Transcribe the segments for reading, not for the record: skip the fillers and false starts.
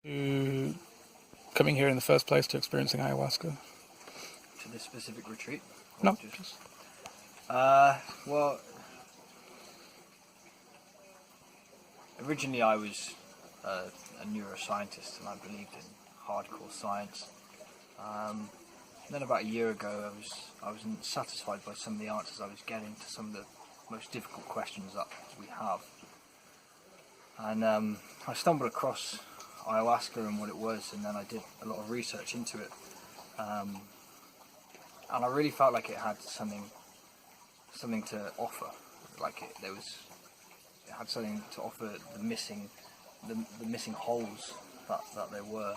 to coming here in the first place, to experiencing ayahuasca? To this specific retreat? No. Well, originally I was a neuroscientist and I believed in hardcore science. Then about a year ago I wasn't satisfied by some of the answers I was getting to some of the most difficult questions that we have. And I stumbled across ayahuasca and what it was, and then I did a lot of research into it. And I really felt like it had something to offer. Like it had something to offer the missing holes that there were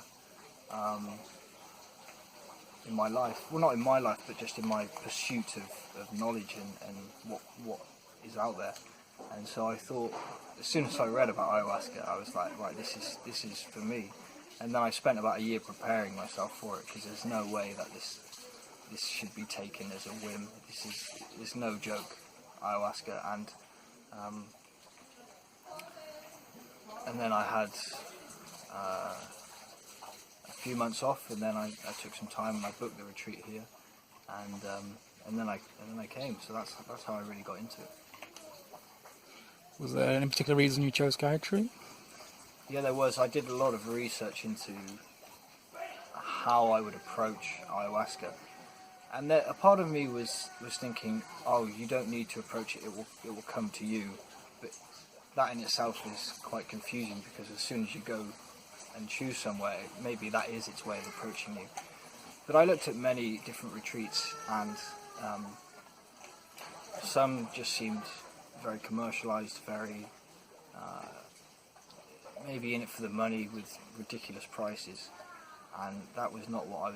in my life. Well, not in my life, but just in my pursuit of knowledge and what is out there. And so I thought, as soon as I read about ayahuasca, I was like, right, this is for me. And then I spent about a year preparing myself for it, because there's no way that this should be taken as a whim. It's no joke, ayahuasca. And then I had a few months off, and then I took some time and I booked the retreat here, and then I came. So that's how I really got into it. Was there any particular reason you chose Gaia Tree? Yeah, there was. I did a lot of research into how I would approach ayahuasca, and a part of me was thinking, oh, you don't need to approach it; it will come to you. But that in itself is quite confusing, because as soon as you go and choose somewhere, maybe that is its way of approaching you. But I looked at many different retreats, and some just seemed very commercialized, very maybe in it for the money with ridiculous prices, and that was not what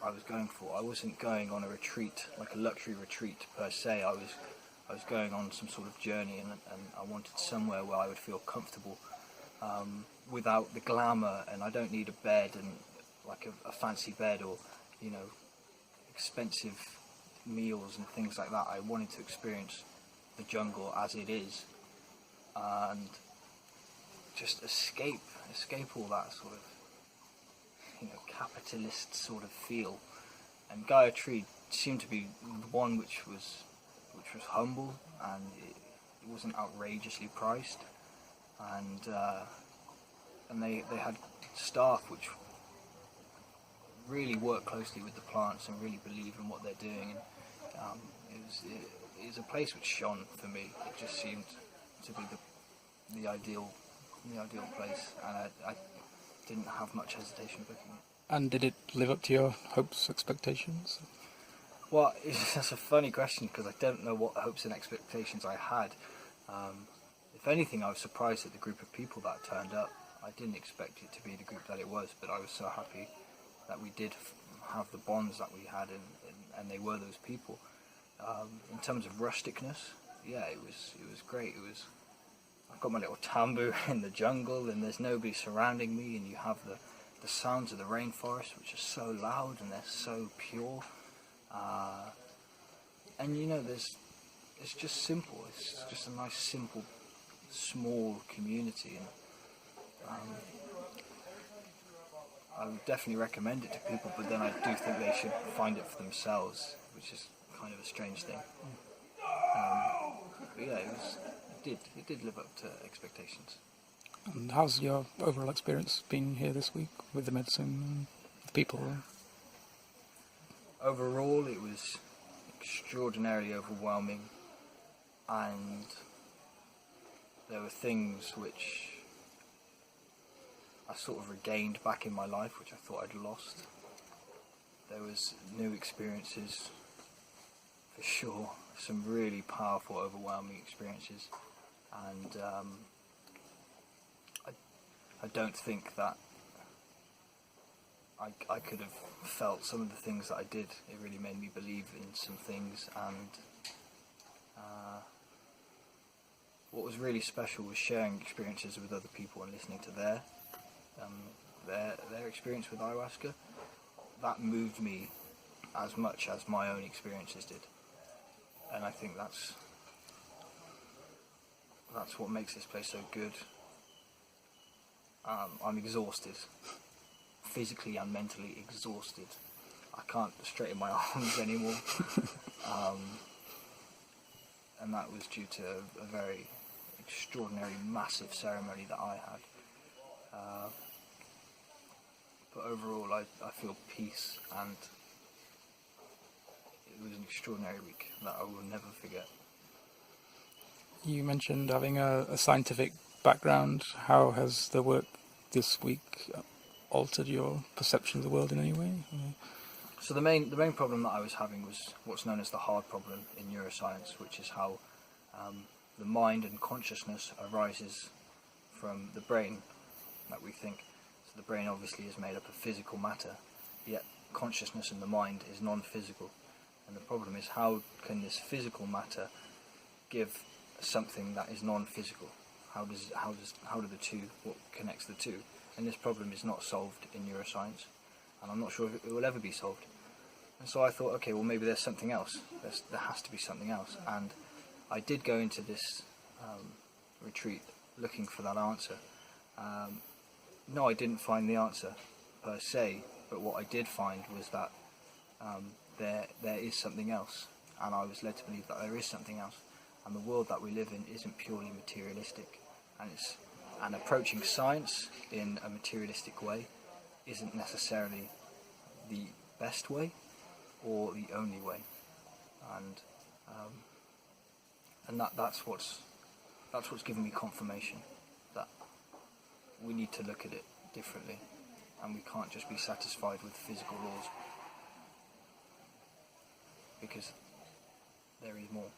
I was going for. I wasn't going on a retreat, like a luxury retreat per se. I was going on some sort of journey, and I wanted somewhere where I would feel comfortable without the glamour, and I don't need a bed and like a fancy bed, or expensive meals and things like that. I wanted to experience the jungle as it is, and just escape all that sort of capitalist sort of feel. And Gaia Tree seemed to be the one which was humble, and it wasn't outrageously priced, and they had staff which really work closely with the plants and really believe in what they're doing. And it was a place which shone for me. It just seemed to be the ideal place, and I didn't have much hesitation booking it. And did it live up to your hopes, expectations? Well, that's a funny question, because I don't know what hopes and expectations I had. If anything, I was surprised at the group of people that turned up. I didn't expect it to be the group that it was, but I was so happy that we did have the bonds that we had, and they were those people. In terms of rusticness, yeah, it was great. I've got my little tambu in the jungle, and there's nobody surrounding me, and you have the sounds of the rainforest, which are so loud and they're so pure. And it's just simple. It's just a nice, simple, small community, and I would definitely recommend it to people. But then I do think they should find it for themselves, which is kind of a strange thing. But yeah, it did live up to expectations. And how's your overall experience been here this week with the medicine and the people? Overall, it was extraordinarily overwhelming, and there were things which I sort of regained back in my life, which I thought I'd lost. There was new experiences, for sure, some really powerful, overwhelming experiences, and I don't think that I could have felt some of the things that I did. It really made me believe in some things, and what was really special was sharing experiences with other people and listening to their experience with ayahuasca. That moved me as much as my own experiences did, and I think that's what makes this place so good. I'm exhausted, physically and mentally exhausted. I can't straighten my arms anymore. And that was due to a very extraordinary, massive ceremony that I had. But overall, I feel peace, and it was an extraordinary week that I will never forget. You mentioned having a scientific background. How has the work this week altered your perception of the world in any way? So the main problem that I was having was what's known as the hard problem in neuroscience, which is how the mind and consciousness arises from the brain that we think. So the brain obviously is made up of physical matter, yet consciousness in the mind is non-physical. And the problem is, how can this physical matter give something that is non-physical? How do the two, what connects the two? And this problem is not solved in neuroscience, and I'm not sure if it will ever be solved. And so I thought, okay, well, maybe there's something else. There has to be something else. And I did go into this retreat looking for that answer. No, I didn't find the answer per se, but what I did find was that there is something else, and I was led to believe that there is something else. And the world that we live in isn't purely materialistic, and approaching science in a materialistic way isn't necessarily the best way or the only way. And that's what's given me confirmation that we need to look at it differently, and we can't just be satisfied with physical laws, because there is more.